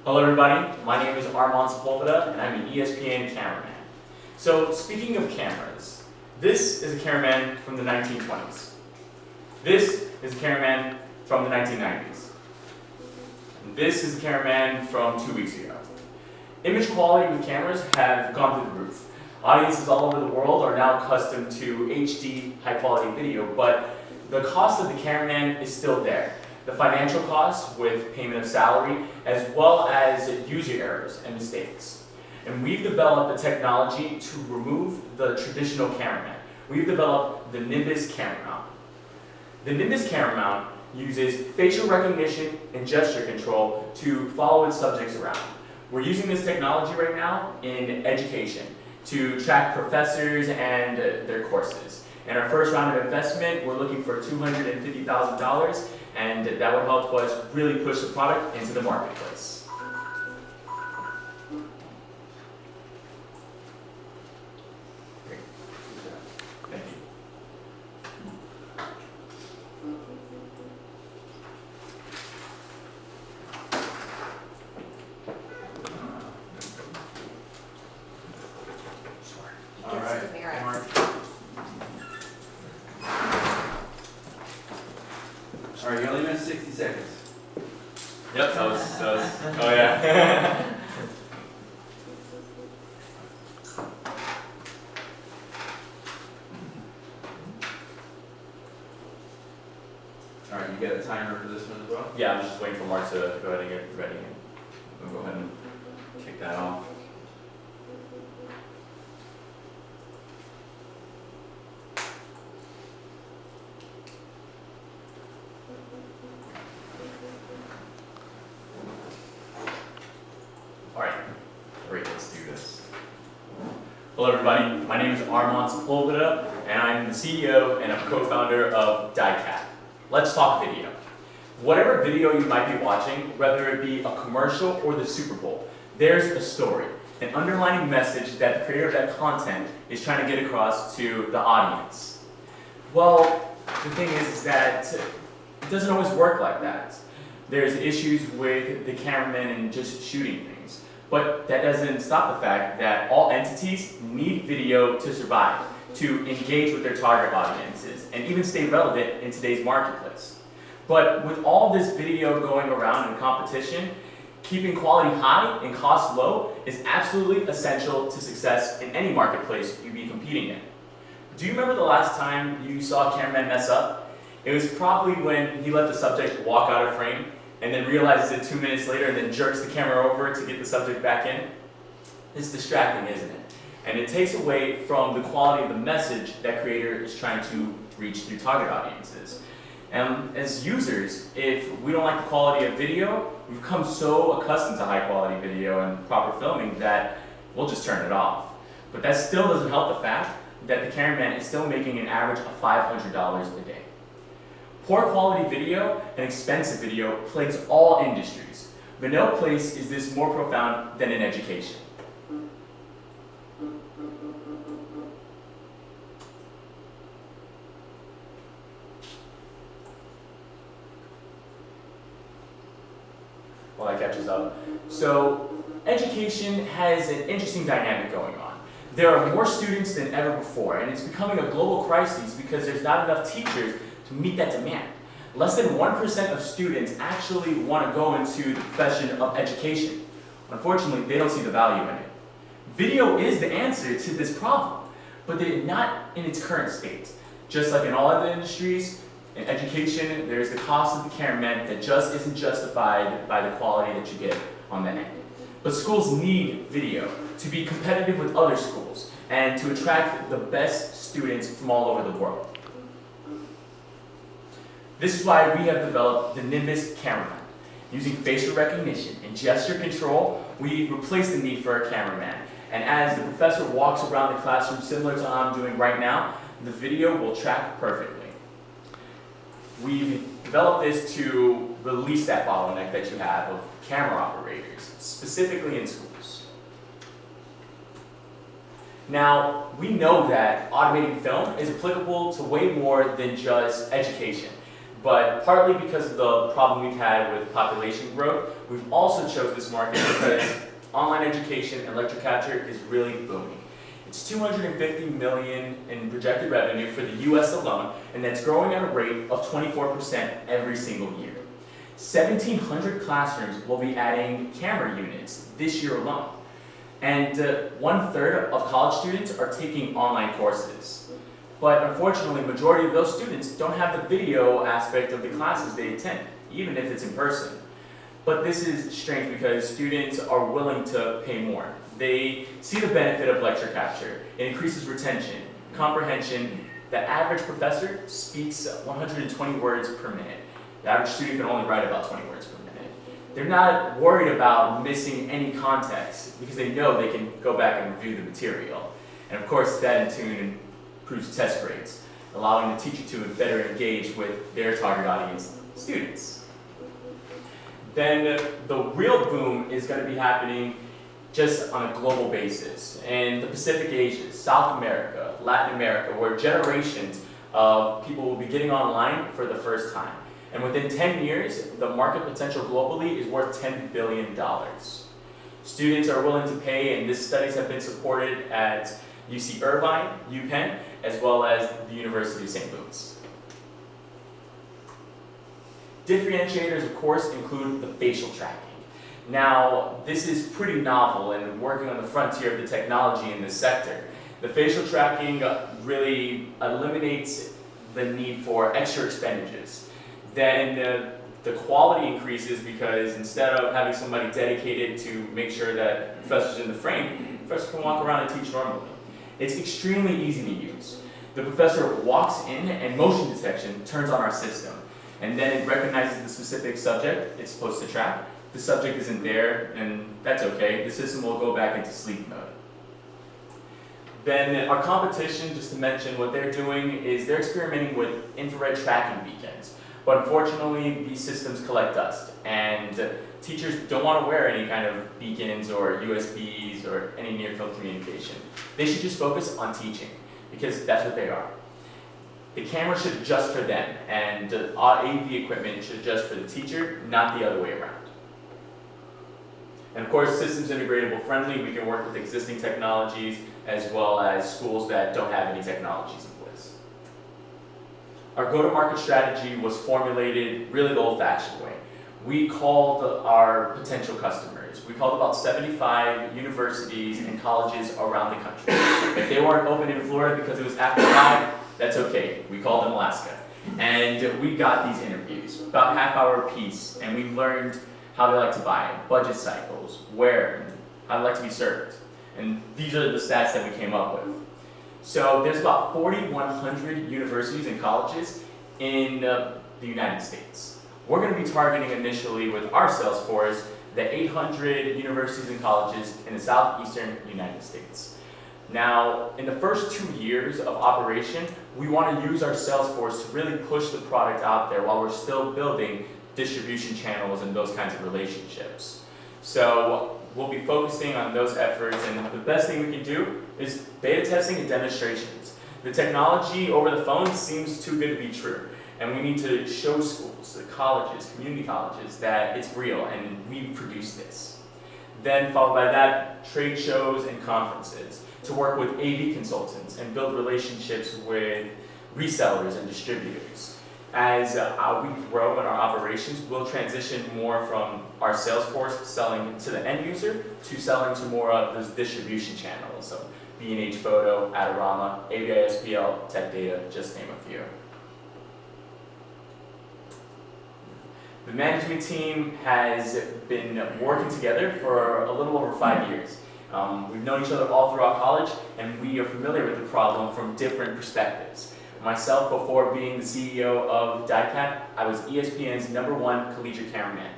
Hello everybody, my name is Armand Sepulveda and I'm an ESPN cameraman. So speaking of cameras, this is a cameraman from the 1920s. This is a cameraman from the 1990s. And this is a cameraman from 2 weeks ago. Image quality with cameras have gone through the roof. Audiences all over the world are now accustomed to HD high quality video, but the cost of the cameraman is still there. The financial costs with payment of salary, as well as user errors and mistakes. And we've developed the technology to remove the traditional cameraman. We've developed the Nimbus camera mount. The Nimbus camera mount uses facial recognition and gesture control to follow its subjects around. We're using this technology right now in education to track professors and their courses. In our first round of investment, we're looking for $250,000, and that would help us really push the product into the marketplace. Great. Thank you. All right. All right, you only missed 60 seconds. Yep, that was oh yeah. All right, you got a timer for this one as well? Yeah, I'm just waiting for Mark to go ahead and get ready. We'll go ahead and kick that off. Alright, great, let's do this. Hello everybody, my name is Armand Sepulveda, and I'm the CEO and I'm co-founder of Dycap. Let's talk video. Whatever video you might be watching, whether it be a commercial or the Super Bowl, there's a story, an underlying message that the creator of that content is trying to get across to the audience. Well, the thing is that it doesn't always work like that. There's issues with the cameraman and just shooting things. But that doesn't stop the fact that all entities need video to survive, to engage with their target audiences, and even stay relevant in today's marketplace. But with all this video going around in competition, keeping quality high and cost low is absolutely essential to success in any marketplace you be competing in. Do you remember the last time you saw a cameraman mess up? It was probably when he let the subject walk out of frame and then realizes it 2 minutes later and then jerks the camera over to get the subject back in. It's distracting, isn't it? And it takes away from the quality of the message that creator is trying to reach through target audiences. And as users, if we don't like the quality of video, we've become so accustomed to high quality video and proper filming that we'll just turn it off. But that still doesn't help the fact that the cameraman is still making an average of $500 a day. Poor quality video and expensive video plagues all industries. But no place is this more profound than in education. While that catches up. So, education has an interesting dynamic going on. There are more students than ever before, and it's becoming a global crisis because there's not enough teachers to meet that demand. Less than 1% of students actually want to go into the profession of education. Unfortunately, they don't see the value in it. Video is the answer to this problem, but they're not in its current state. Just like in all other industries, in education, there's the cost of the cameraman that just isn't justified by the quality that you get on the end. But schools need video to be competitive with other schools and to attract the best students from all over the world. This is why we have developed the Nimbus camera mount. Using facial recognition and gesture control, we replace the need for a cameraman. And as the professor walks around the classroom, similar to how I'm doing right now, the video will track perfectly. We've developed this to release that bottleneck that you have of camera operators, specifically in schools. Now, we know that automating film is applicable to way more than just education. But partly because of the problem we've had with population growth, we've also chose this market because online education and lecture capture is really booming. It's $250 million in projected revenue for the US alone, and that's growing at a rate of 24% every single year. 1,700 classrooms will be adding camera units this year alone. And 1/3 of college students are taking online courses. But unfortunately, majority of those students don't have the video aspect of the classes they attend, even if it's in person. But this is strange because students are willing to pay more. They see the benefit of lecture capture. It increases retention, comprehension. The average professor speaks 120 words per minute. The average student can only write about 20 words per minute. They're not worried about missing any context because they know they can go back and review the material. And of course, that in turn improves test grades, allowing the teacher to better engage with their target audience, students. Then the real boom is going to be happening just on a global basis. In the Pacific Asia, South America, Latin America, where generations of people will be getting online for the first time. And within 10 years, the market potential globally is worth $10 billion. Students are willing to pay, and these studies have been supported at UC Irvine, UPenn, as well as the University of St. Louis. Differentiators, of course, include the facial tracking. Now, this is pretty novel and working on the frontier of the technology in this sector. The facial tracking really eliminates the need for extra expenditures. Then the quality increases because instead of having somebody dedicated to make sure that the professor's in the frame, the professor can walk around and teach normally. It's extremely easy to use. The professor walks in and motion detection turns on our system. And then it recognizes the specific subject it's supposed to track. The subject isn't there, and that's okay. The system will go back into sleep mode. Then our competition, just to mention what they're doing, is they're experimenting with infrared tracking beacons. But unfortunately, these systems collect dust, and teachers don't want to wear any kind of beacons or USBs or any near-field communication. They should just focus on teaching, because that's what they are. The camera should adjust for them, and the AV equipment should adjust for the teacher, not the other way around. And of course, systems integratable friendly, we can work with existing technologies as well as schools that don't have any technologies in place. Our go-to-market strategy was formulated really the old-fashioned way. We called our potential customers. We called about 75 universities and colleges around the country. If they weren't open in Florida because it was after 5, that's okay. We called them Alaska. And we got these interviews, about half-hour apiece, and we learned how they like to buy, budget cycles, where, how they like to be served. And these are the stats that we came up with. So there's about 4,100 universities and colleges in the United States. We're going to be targeting initially with our sales force the 800 universities and colleges in the southeastern United States. Now, in the first 2 years of operation, we want to use our sales force to really push the product out there while we're still building distribution channels and those kinds of relationships. So we'll be focusing on those efforts, and the best thing we can do is beta testing and demonstrations. The technology over the phone seems too good to be true, and we need to show schools, the colleges, community colleges, that it's real and we produce this. Then followed by that, trade shows and conferences to work with AV consultants and build relationships with resellers and distributors. As we grow in our operations, we'll transition more from our sales force selling to the end user to selling to more of those distribution channels. So B&H Photo, Adorama, AVI-SPL, Tech Data, just name a few. The management team has been working together for a little over 5 years. We've known each other all throughout college, and we are familiar with the problem from different perspectives. Myself, before being the CEO of Dycap, I was ESPN's #1 collegiate cameraman,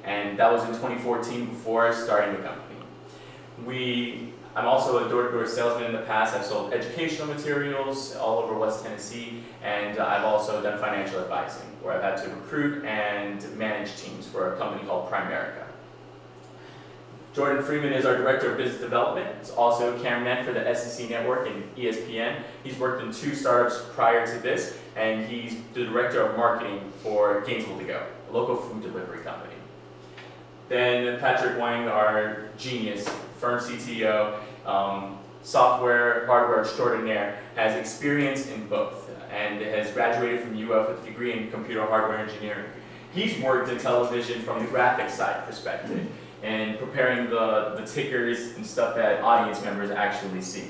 and that was in 2014 before starting the company. I'm also a door-to-door salesman in the past. I've sold educational materials all over West Tennessee, and I've also done financial advising, where I've had to recruit and manage teams for a company called Primerica. Jordan Freeman is our Director of Business Development. He's also a cameraman for the SEC Network and ESPN. He's worked in 2 startups prior to this, and he's the Director of Marketing for Gainesville To Go, a local food delivery company. Then Patrick Wang, our genius, firm CTO, software, hardware extraordinaire, has experience in both and has graduated from UF with a degree in computer hardware engineering. He's worked in television from the graphics side perspective and preparing the tickers and stuff that audience members actually see.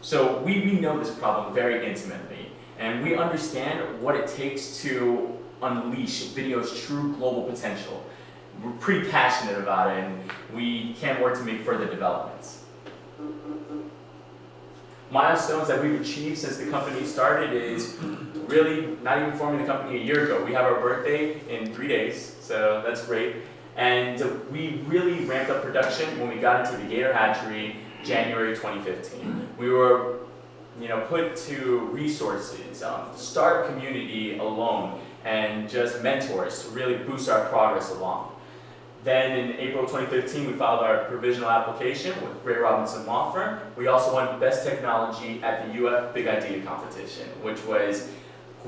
So we know this problem very intimately, and we understand what it takes to unleash video's true global potential. We're pretty passionate about it, and we can't wait to make further developments. Milestones that we've achieved since the company started is really not even forming the company a year ago. We have our birthday in 3 days, so that's great. And we really ramped up production when we got into the Gator Hatchery January 2015. We were put to resources, startup community alone, and just mentors to really boost our progress along. Then in April 2015, we filed our provisional application with Gray Robinson Law Firm. We also won Best Technology at the UF Big Idea Competition, which was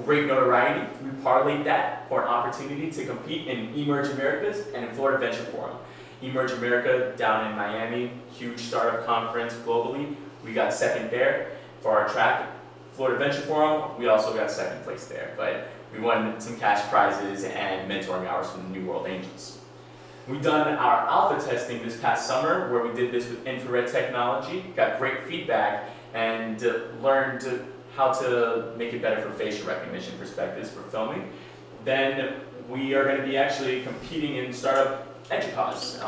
great notoriety. We parlayed that for an opportunity to compete in Emerge Americas and in Florida Venture Forum. Emerge America down in Miami, huge startup conference globally. We got second there for our track. Florida Venture Forum, we also got second place there, but we won some cash prizes and mentoring hours from the New World Angels. We've done our alpha testing this past summer, where we did this with infrared technology, got great feedback, and learned how to make it better for facial recognition perspectives for filming. Then we are going to be actually competing in startup EDUCAUSE.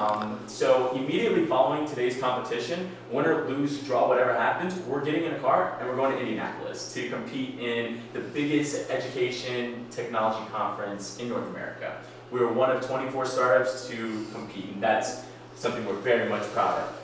So immediately following today's competition, win or lose, draw, whatever happens, we're getting in a car and we're going to Indianapolis to compete in the biggest education technology conference in North America. We were one of 24 startups to compete, and that's something we're very much proud of.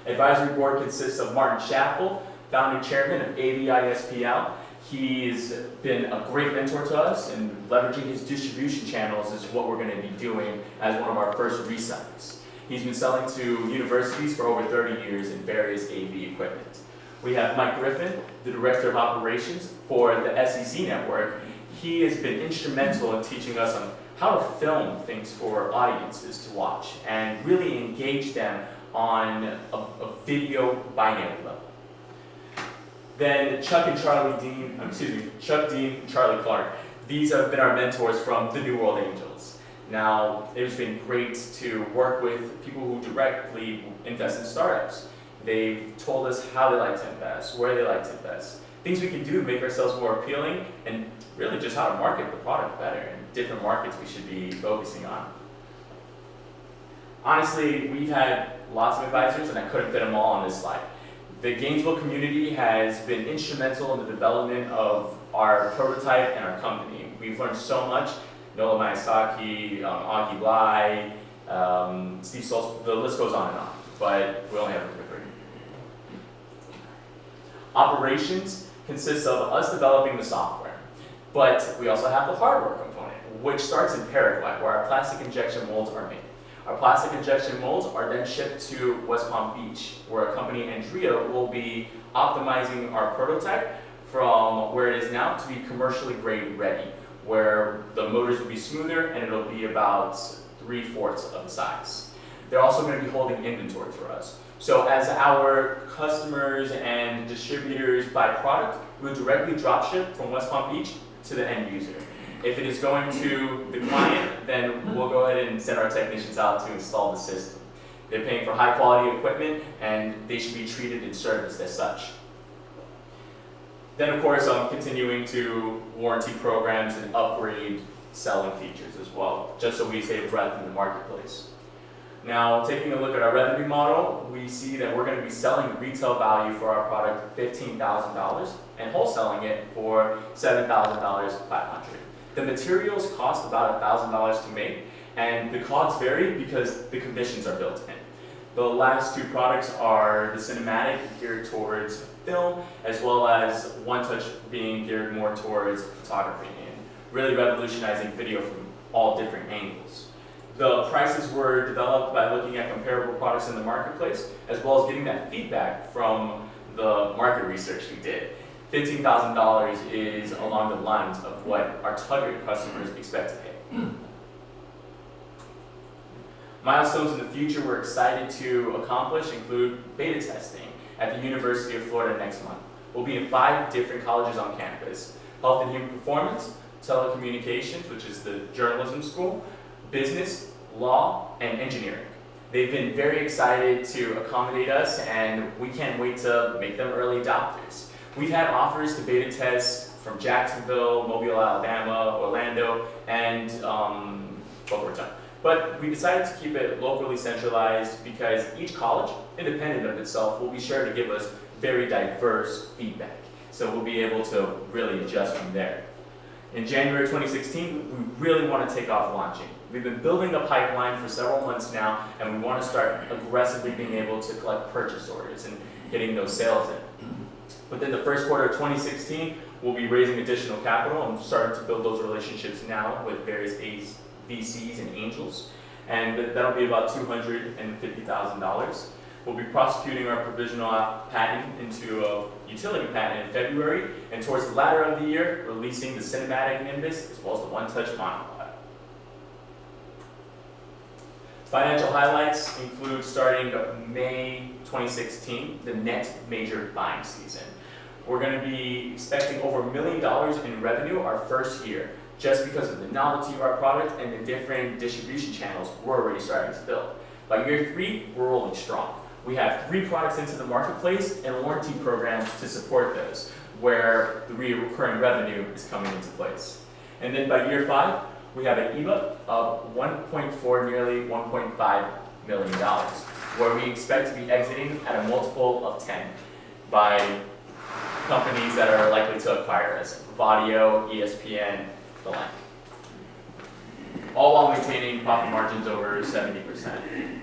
Advisory board consists of Martin Schaffel, founding chairman of AVISPL. He's been a great mentor to us, and leveraging his distribution channels is what we're going to be doing as one of our first resellers. He's been selling to universities for over 30 years in various AV equipment. We have Mike Griffin, the director of operations for the SEC Network. He has been instrumental in teaching us on how to film things for audiences to watch and really engage them on a video binary level. Then Chuck Dean and Charlie Clark. These have been our mentors from the New World Angels. Now, it's been great to work with people who directly invest in startups. They've told us how they like to invest, where they like to invest, things we can do to make ourselves more appealing, and really just how to market the product better and different markets we should be focusing on. Honestly, we've had lots of advisors, and I couldn't fit them all on this slide. The Gainesville community has been instrumental in the development of our prototype and our company. We've learned so much. Nola Mayasaki, Augie Bly, Steve Stoltz, the list goes on and on, but we only have a quick review. Operations consists of us developing the software, but we also have the hardware component, which starts in Paraguay, where our plastic injection molds are made. Our plastic injection molds are then shipped to West Palm Beach, where our company Andrea will be optimizing our prototype from where it is now to be commercially grade ready, where the motors will be smoother and it'll be about 3/4 of the size. They're also going to be holding inventory for us. So as our customers and distributors buy product, we'll directly drop ship from West Palm Beach to the end user. If it is going to the client, then we'll go ahead and send our technicians out to install the system. They're paying for high quality equipment, and they should be treated and serviced as such. Then of course, I'm continuing to warranty programs and upgrade selling features as well, just so we stay abreast in the marketplace. Now, taking a look at our revenue model, we see that we're going to be selling retail value for our product $15,000 and wholesaling it for $7,000, $500. The materials cost about $1,000 to make, and the costs vary because the conditions are built in. The last two products are the cinematic, geared towards film, as well as One Touch being geared more towards photography and really revolutionizing video from all different angles. The prices were developed by looking at comparable products in the marketplace, as well as getting that feedback from the market research we did. $15,000 is along the lines of what our target customers expect to pay. Milestones in the future we're excited to accomplish include beta testing at the University of Florida next month. We'll be in 5 different colleges on campus: Health and Human Performance, Telecommunications, which is the journalism school, Business, Law, and Engineering. They've been very excited to accommodate us, and we can't wait to make them early adopters. We've had offers to beta test from Jacksonville, Mobile, Alabama, Orlando, and Boca Raton. But we decided to keep it locally centralized because each college, independent of itself, will be sure to give us very diverse feedback. So we'll be able to really adjust from there. In January 2016, we really want to take off launching. We've been building a pipeline for several months now, and we want to start aggressively being able to collect purchase orders and getting those sales in. Within the first quarter of 2016, we'll be raising additional capital and starting to build those relationships now with various VCs and angels, and that'll be about $250,000. We'll be prosecuting our provisional patent into a utility patent in February, and towards the latter of the year, releasing the cinematic Nimbus as well as the one-touch monopod. Financial highlights include starting May 2016, the next major buying season. We're going to be expecting over $1 million in revenue our first year, just because of the novelty of our product and the different distribution channels we're already starting to build. By year 3, we're rolling strong. We have 3 products into the marketplace and warranty programs to support those, where the recurring revenue is coming into place. And then by year 5, we have an EBIT of 1.4, nearly $1.5 million, where we expect to be exiting at a multiple of 10 by companies that are likely to acquire us: Vadio, ESPN, the like. All while maintaining profit margins over 70%.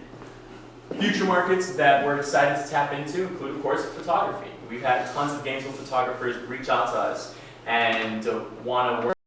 Future markets that we're excited to tap into include, of course, photography. We've had tons of Gainesville photographers reach out to us and want to work